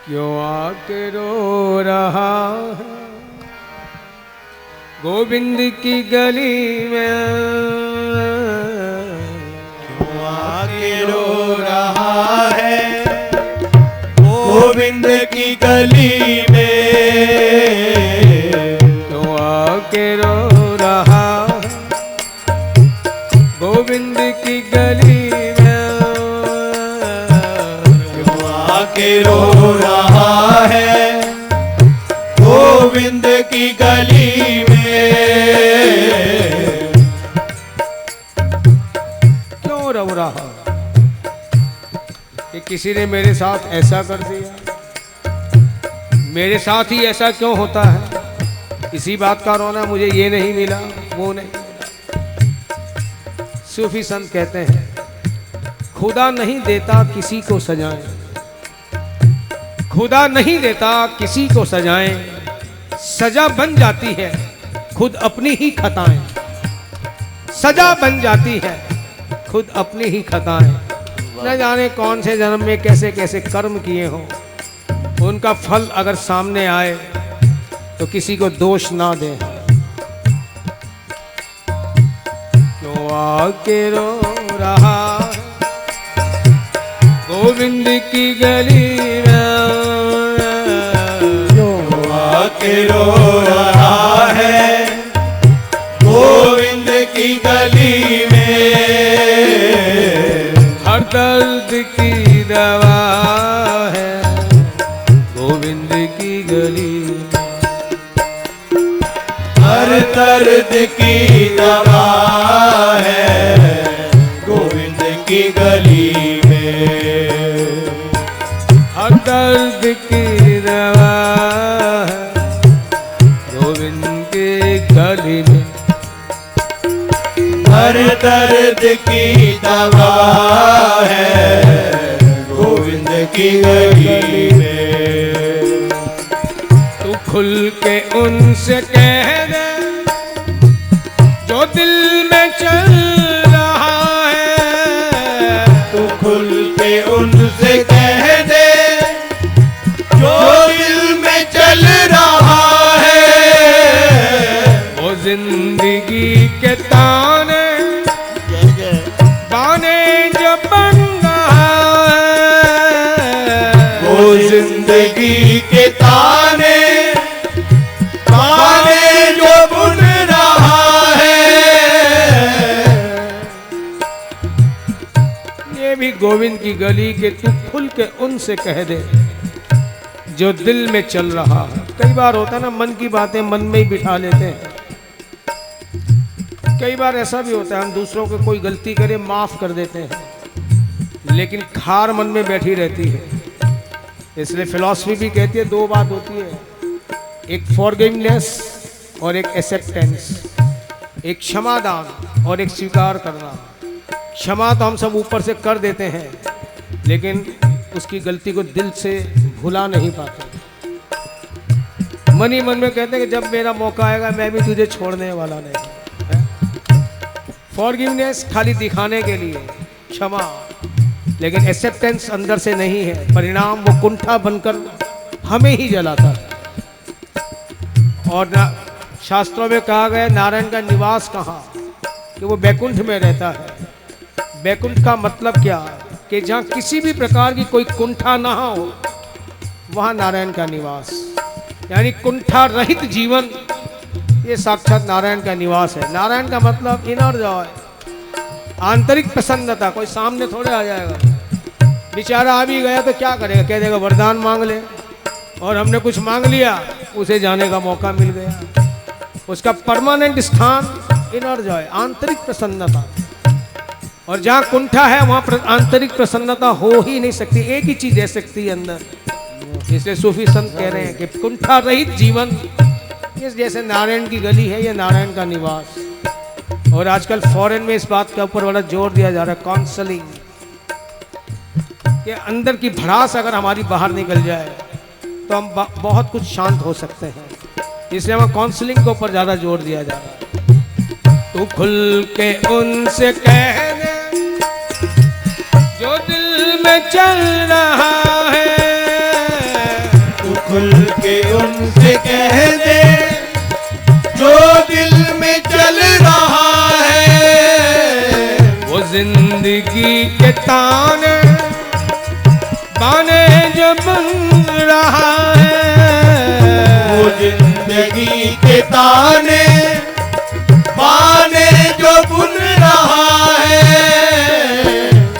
क्यों आके रो रहा है गोविंद की गली में, क्यों आके रो रहा है गोविंद की गली में, क्यों आके रो रहा है गोविंद की गली में, क्यों आके रो रहा है गोविंद की गली में, क्यों रो रहा कि किसी ने मेरे साथ ऐसा कर दिया, मेरे साथ ही ऐसा क्यों होता है, इसी बात का रोना, मुझे ये नहीं मिला वो नहीं मिला। सूफी संत कहते हैं खुदा नहीं देता किसी को सजाएं, खुदा नहीं देता किसी को सजाएं, सजा बन जाती है खुद अपनी ही खताएं, सजा बन जाती है खुद अपनी ही खताएं। न जाने कौन से जन्म में कैसे कैसे कर्म किए हों, उनका फल अगर सामने आए तो किसी को दोष ना दें। क्यों आके रो रहा गोविंद की गली में, क्यों आके रो रहा है गोविंद की गली में, हर दर्द की दवा है गोविंद की गली में, हर दर्द की दवा है गोविंद की गली में, हर दर्द की दवा है गोविंद की गली में, हर दर्द की दवा है गोविंद की गली में, तू खुल के उनसे कह दे जो दिल में चल रहा है, तू खुल के उनसे कह दे जो दिल में चल रहा है, वो जिंदगी के ताने बाने जो बन रहा है, वो जिंदगी के ताने ताने जो बुन रहा है, ये भी गोविंद की गली के तू खुल के उनसे कह दे जो दिल में चल रहा है। कई बार होता है ना, मन की बातें मन में ही बिठा लेते हैं। कई बार ऐसा भी होता है हम दूसरों को कोई गलती करे माफ कर देते हैं, लेकिन खार मन में बैठी रहती है। इसलिए फिलॉसफी भी कहती है दो बात होती है, एक फॉरगिवनेस और एक एक्सेप्टेंस, एक क्षमादान और एक स्वीकार करना। क्षमा तो हम सब ऊपर से कर देते हैं, लेकिन उसकी गलती को दिल से भुला नहीं पाते। मन ही मन में कहते हैं कि जब मेरा मौका आएगा मैं भी तुझे छोड़ने वाला नहीं। फॉरगिवनेस खाली दिखाने के लिए, क्षमा, लेकिन एक्सेप्टेंस अंदर से नहीं है। परिणाम वो कुंठा बनकर हमें ही जलाता है। और शास्त्रों में कहा गया नारायण का निवास कहाँ, कि वो बैकुंठ में रहता है। बैकुंठ का मतलब क्या है कि जहाँ किसी भी प्रकार की कोई कुंठा ना हो, वहाँ नारायण का निवास, यानी कुंठा रहित जीवन, ये साक्षात नारायण का निवास है। नारायण का मतलब इनर जॉय, आंतरिक प्रसन्नता। कोई सामने थोड़े आ जाएगा, बेचारा आ भी गया तो क्या करेगा, कह देगा वरदान मांग ले, और हमने कुछ मांग लिया, उसे जाने का मौका मिल गया। उसका परमानेंट स्थान इनर जॉय, आंतरिक प्रसन्नता। और जहाँ कुंठा है वहाँ आंतरिक प्रसन्नता हो ही नहीं सकती। एक ही चीज रह सकती है अंदर। इसलिए सूफी संत कह रहे हैं कि कुंठा रहित जीवन, इस जैसे नारायण की गली है, ये नारायण का निवास। और आजकल फॉरेन में इस बात के ऊपर बड़ा जोर दिया जा रहा है, काउंसलिंग, कि अंदर की भड़ास अगर हमारी बाहर निकल जाए तो हम बहुत कुछ शांत हो सकते हैं। इसलिए वहाँ काउंसलिंग के ऊपर ज़्यादा जोर दिया जा रहा है। तू खुल के उनसे कह दे जो दिल में चल रहा है, जिंदगी के ताने बाने जो बन रहा है, वो जिंदगी के ताने बाने जो बुन रहा है।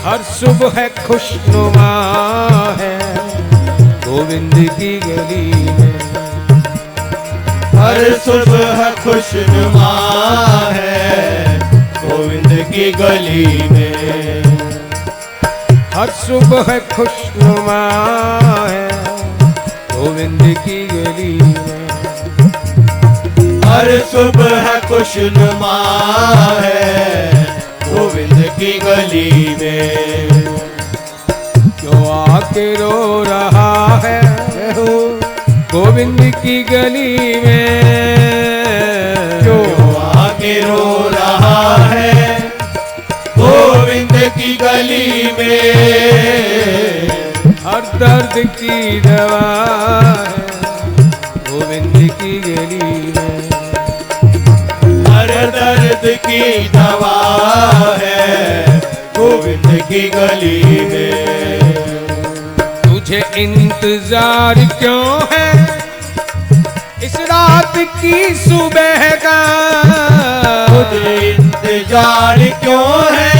हर सुबह खुशनुमा है गोविंद की गली में, हर सुबह खुशनुमा है गोविंद की गली में। हर सुबह खुशनुमा है गोविंद की गली में, हर सुबह खुशनुमा है गोविंद की गली में। क्यों आके रो रहा है गोविंद की गली में, क्यों आके रो रहा है गोविंद की गली में। हर दर्द की दवा है गोविंद की गली में, हर दर्द की दवा है गोविंद की गली में। तुझे इंतजार क्यों है इस रात की सुबह का, तुझे इंतजार क्यों है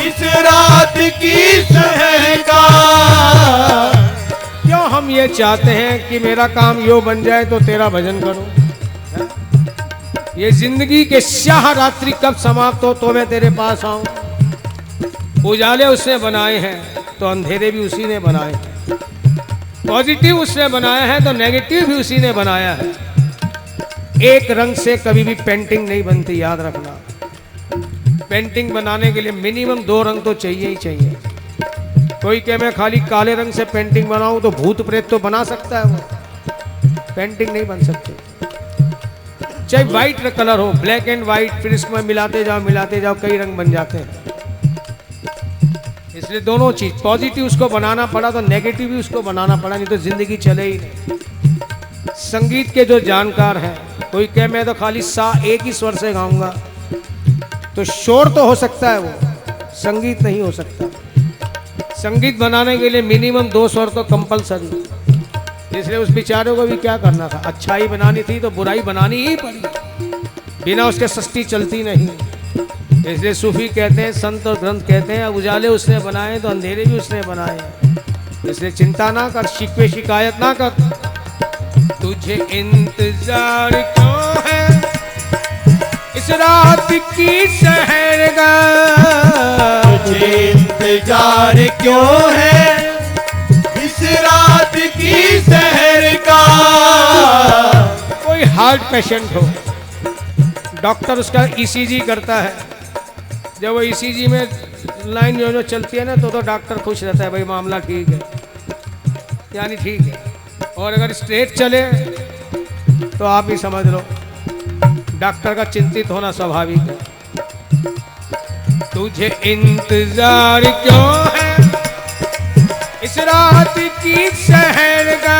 इस रात की सुबह का। क्यों हम ये चाहते हैं कि मेरा काम यो बन जाए तो तेरा भजन करूं। ये जिंदगी के स्याह रात्रि कब समाप्त हो तो मैं तेरे पास आऊं। उजाले उसने बनाए हैं तो अंधेरे भी उसी ने बनाए हैं, पॉजिटिव उसने बनाया है तो नेगेटिव भी उसी ने बनाया है। एक रंग से कभी भी पेंटिंग नहीं बनती, याद रखना। पेंटिंग बनाने के लिए मिनिमम 2 रंग तो चाहिए ही चाहिए। कोई कहे मैं खाली काले रंग से पेंटिंग बनाऊं तो भूत प्रेत तो बना सकता है, वो पेंटिंग नहीं बन सकती। चाहे व्हाइट कलर हो, ब्लैक एंड व्हाइट, फिर इसमें मिलाते जाओ कई रंग बन जाते हैं। इसलिए दोनों चीज, पॉजिटिव उसको बनाना पड़ा तो नेगेटिव भी उसको बनाना पड़ा, नहीं तो जिंदगी चले ही नहीं। संगीत के जो जानकार हैं, कोई कहे मैं तो खाली सा एक ही स्वर से गाऊंगा, तो शोर तो हो सकता है, वो संगीत नहीं हो सकता। संगीत बनाने के लिए मिनिमम 2 स्वर तो कंपलसरी। इसलिए उस बेचारे को भी क्या करना था, अच्छाई बनानी थी तो बुराई बनानी ही पड़ी, बिना उसके सृष्टि चलती नहीं। इसलिए सूफी कहते हैं, संत और ग्रंथ कहते हैं, उजाले उसने बनाए तो अंधेरे भी उसने बनाए। इसलिए चिंता ना कर, शिकवे शिकायत ना कर। तुझे इंतजार क्यों है इस रात की शहर का, तुझे इंतजार क्यों है इस रात की शहर का। कोई हार्ट पेशेंट हो, डॉक्टर उसका ईसीजी करता है, जब वो ईसीजी में लाइन जो चलती है ना तो डॉक्टर खुश रहता है, भाई मामला ठीक है, यानी ठीक है। और अगर स्ट्रेट चले तो आप ही समझ लो डॉक्टर का चिंतित होना स्वाभाविक है। तुझे इंतजार क्यों है इस रात की शहर का,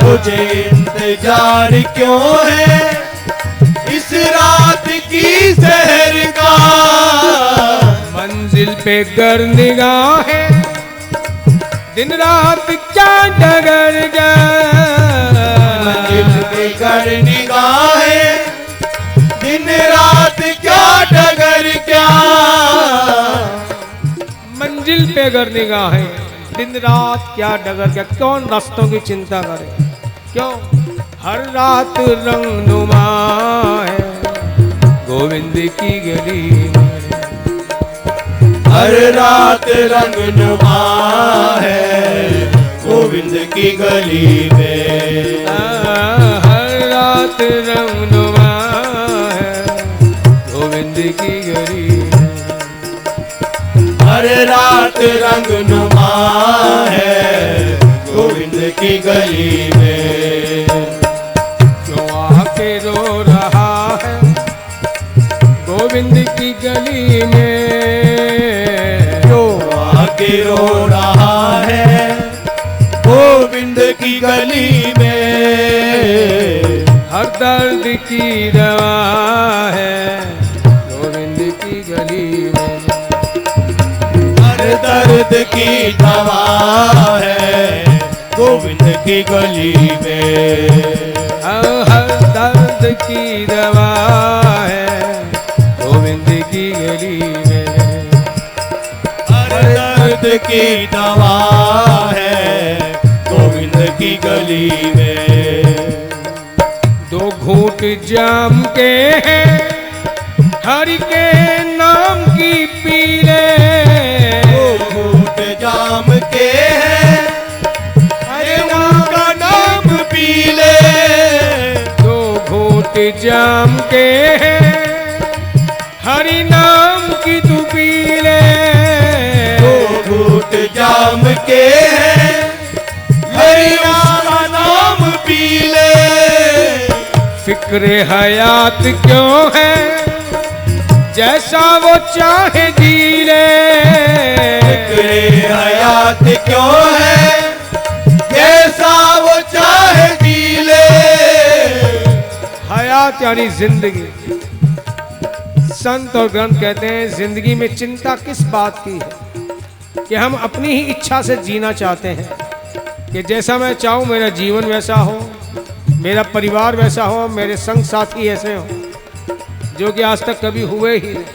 तुझे इंतजार क्यों है इस रात की शहर का। मंजिल पे गर निगाहें दिन रात क्या डगर जा, मंजिल पे गर निगाहें दिन रात क्या डगर क्या। मंजिल पे गर निगाहें दिन रात क्या डगर क्या। कौन रास्तों की चिंता करे, क्यों हर रात रंग नुमा है गोविंद की गली में, हर रात रंग नुमा है गोविंद की गली में। हर रात रंग नुमा है गोविंद की गली में, हर रात रंग नुमा है गोविंद की गली में। क्यों आके रो रहा है गोविंद की गली में, क्यों आके रो रहा है गोविंद की गली में। हर दर्द की दवा है गोविंद की गली में। दर्द की दवा है गोविंद की गली में। हर दर्द की दवा है गोविंद की गली में। हर दर्द की दवा है गोविंद की गली में। दो घूंट जाम के हैं हरि के नाम की पी ले। दो घूंट जाम के हैं हरि का नाम पी ले। दो घूंट जाम के हैं हरि नाम की तू पी ले। दो घूंट जाम के हैं हरि का नाम पी ले। फिक्र हयात क्यों है जैसा वो चाहे जी ले। फिक्रे हयात क्यों है जैसा वो चाहे जी ले। हयात यानी जिंदगी। संत और ग्रंथ कहते हैं जिंदगी में चिंता किस बात की है कि हम अपनी ही इच्छा से जीना चाहते हैं कि जैसा मैं चाहूँ मेरा जीवन वैसा हो, मेरा परिवार वैसा हो, मेरे संग साथी ऐसे हो, जो कि आज तक कभी हुए ही नहीं।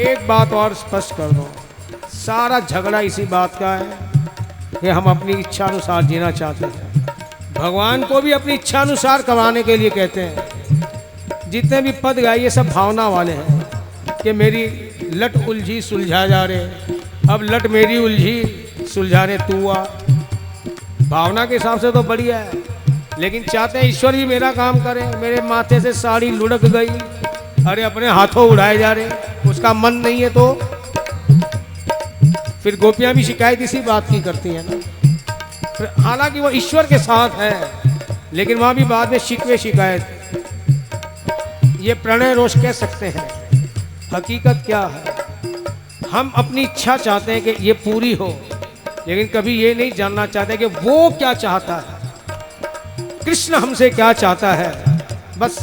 एक बात और स्पष्ट कर दो, सारा झगड़ा इसी बात का है कि हम अपनी इच्छा अनुसार जीना चाहते हैं। भगवान को भी अपनी इच्छा अनुसार कमाने के लिए कहते हैं। जितने भी पद गाए ये सब भावना वाले हैं कि मेरी लट उलझी सुलझा जा रहे, अब लट मेरी उलझी सुलझाने तू आ। भावना के हिसाब से तो बढ़िया है, लेकिन चाहते हैं ईश्वर भी मेरा काम करे। मेरे माथे से साड़ी लुढ़क गई, अरे अपने हाथों उड़ाए जा रहे, उसका मन नहीं है तो फिर गोपियां भी शिकायत इसी बात की करती हैं ना। हालांकि वो ईश्वर के साथ है, लेकिन वहां भी बाद में शिकवे शिकायत। ये प्रणय रोष कह सकते हैं। हकीकत क्या है, हम अपनी इच्छा चाहते हैं कि ये पूरी हो, लेकिन कभी ये नहीं जानना चाहते कि वो क्या चाहता है, कृष्ण हमसे क्या चाहता है। बस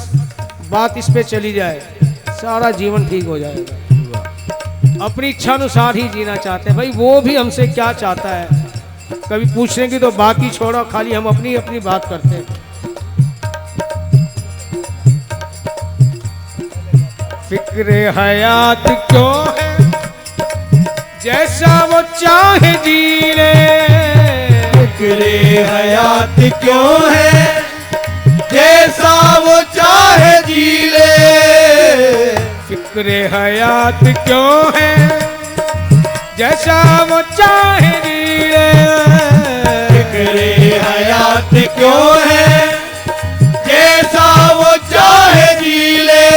बात इस पे चली जाए, सारा जीवन ठीक हो जाएगा। अपनी इच्छा अनुसार ही जीना चाहते हैं। भाई वो भी हमसे क्या चाहता है, कभी पूछने की तो बात ही छोड़ो, खाली हम अपनी अपनी बात करते हैं। फिक्रे हयात क्यों है जैसा वो चाहे जी ले। फिक्रे हयात क्यों है जैसा वो चाहे जी ले। फिक्रे हयात क्यों है जैसा वो चाहे जी ले। फिक्रे हयात क्यों है जैसा वो चाहे जी ले।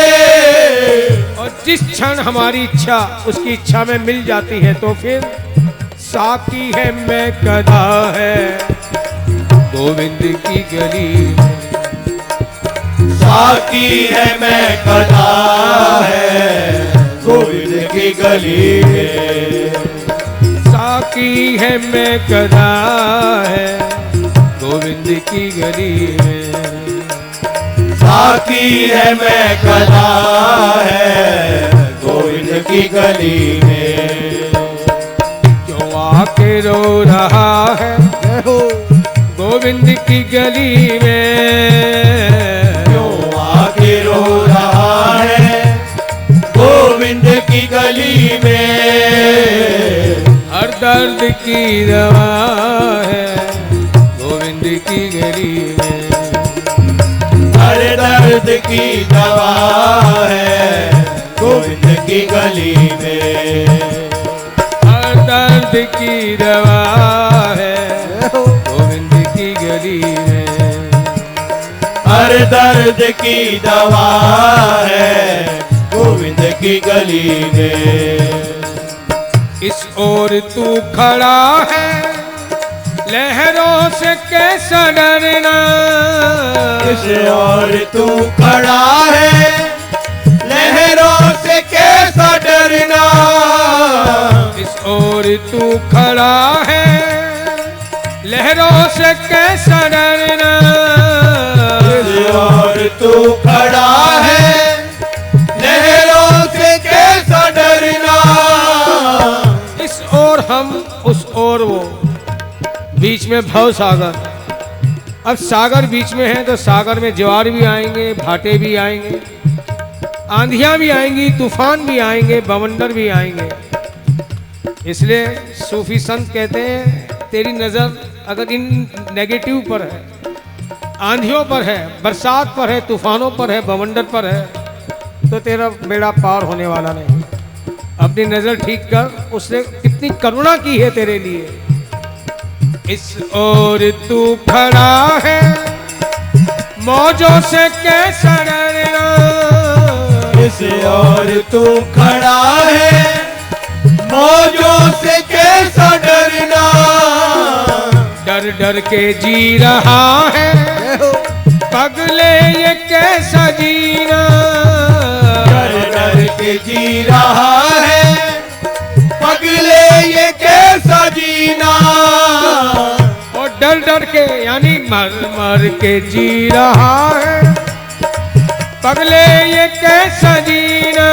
और जिस क्षण हमारी इच्छा उसकी इच्छा में मिल जाती है तो फिर साकी है मैं कदा है गोविंद की गली में। साकी है मैं कदा है गोविंद की गली में। साकी है मैं कदा है गोविंद की गली में। साकी है मैं कदा है गोविंद की गली में। जो आके रो रहा है गोविंद की गली में। क्यों आके रो रहा है गोविंद की गली में। हर दर्द की दवा है गोविंद की गली में। हर दर्द की दवा है गोविंद की गली में। हर दर्द की दवा है गोविंद की गली में। हर दर्द की दवा है गोविंद की गली में। इस ओर तू खड़ा है लहरों से कैसा डरना। इस ओर तू खड़ा है लहरों से कैसा डरना। इस ओर तू खड़ा है लहरों से कैसा डरना। इस ओर तू खड़ा है लहरों से कैसा डरना। बीच में भव सागर। अब सागर बीच में है तो सागर में ज्वार भी आएंगे, भाटे भी आएंगे, आंधियां भी आएंगी, तूफान भी आएंगे, बवंडर भी आएंगे। इसलिए सूफी संत कहते हैं तेरी नज़र अगर इन नेगेटिव पर है, आंधियों पर है, बरसात पर है, तूफानों पर है, बवंडर पर है, तो तेरा बेड़ा पार होने वाला नहीं। अपनी नज़र ठीक कर, उसने कितनी करुणा की है तेरे लिए। इस ओर तू खड़ा है मौजों से कैसा डरना, इस ओर तू खड़ा है मौजों से कैसा डरना, डर डर के जी रहा है पगले ये कैसा जीना, डर डर के जी रहा है पगले ये कैसा जीना, और डर डर के यानी मर मर के जी रहा है पगले ये कैसा जीना,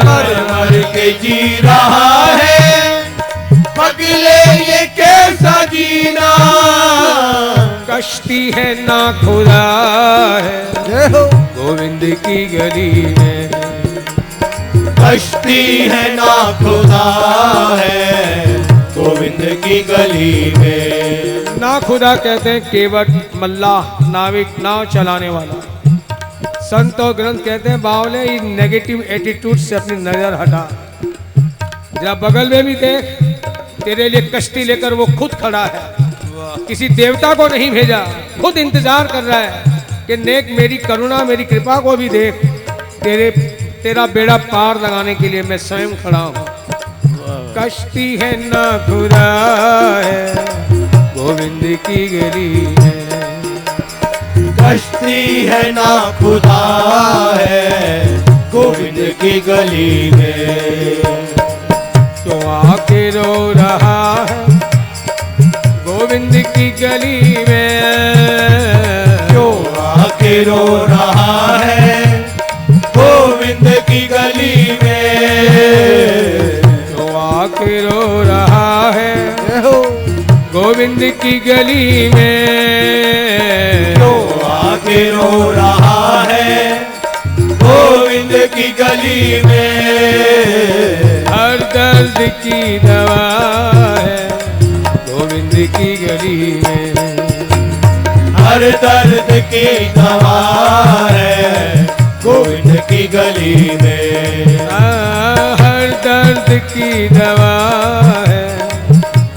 मर मर के जी रहा है पगले ये कैसा जीना, कश्ती है ना खुदा है गोविंद की गली में, कश्ती है ना खुदा है गोविंद की गली में। ना खुदा कहते हैं केवट मल्लाह नाविक नाव चलाने वाला। संत और ग्रंथ कहते हैं बावले इस नेगेटिव एटीट्यूड से अपनी नजर हटा, जरा बगल में भी देख, तेरे लिए कश्ती लेकर वो खुद खड़ा है, किसी देवता को नहीं भेजा, खुद इंतजार कर रहा है कि नेक मेरी करुणा मेरी कृपा को भी देख, तेरा बेड़ा पार लगाने के लिए मैं स्वयं खड़ा हूँ। कश्ती है ना खुदा है गोविंद की गली में, कश्ती है ना खुदा है गोविंद की गली में, तो आके रो रहा है गोविंद की गली में, क्यों आके रो रहा है गोविंद की गली में, तो आके रो रहा है गोविंद की गली में, तो आके रो रहा है गोविंद की गली में, हर दर्द की दवा है गोविंद की गली में, हर दर्द की दवा है गोविंद की गली में, हर दर्द की दवा है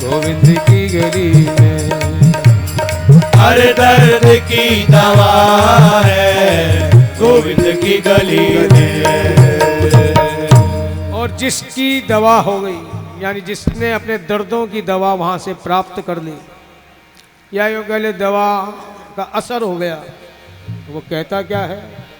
गोविंद की गली में, हर दर्द की दवा है गोविंद की गली में। और जिसकी दवा हो गई यानी जिसने अपने दर्दों की दवा वहां से प्राप्त कर ली, या यो गले दवा का असर हो गया, वो कहता क्या है,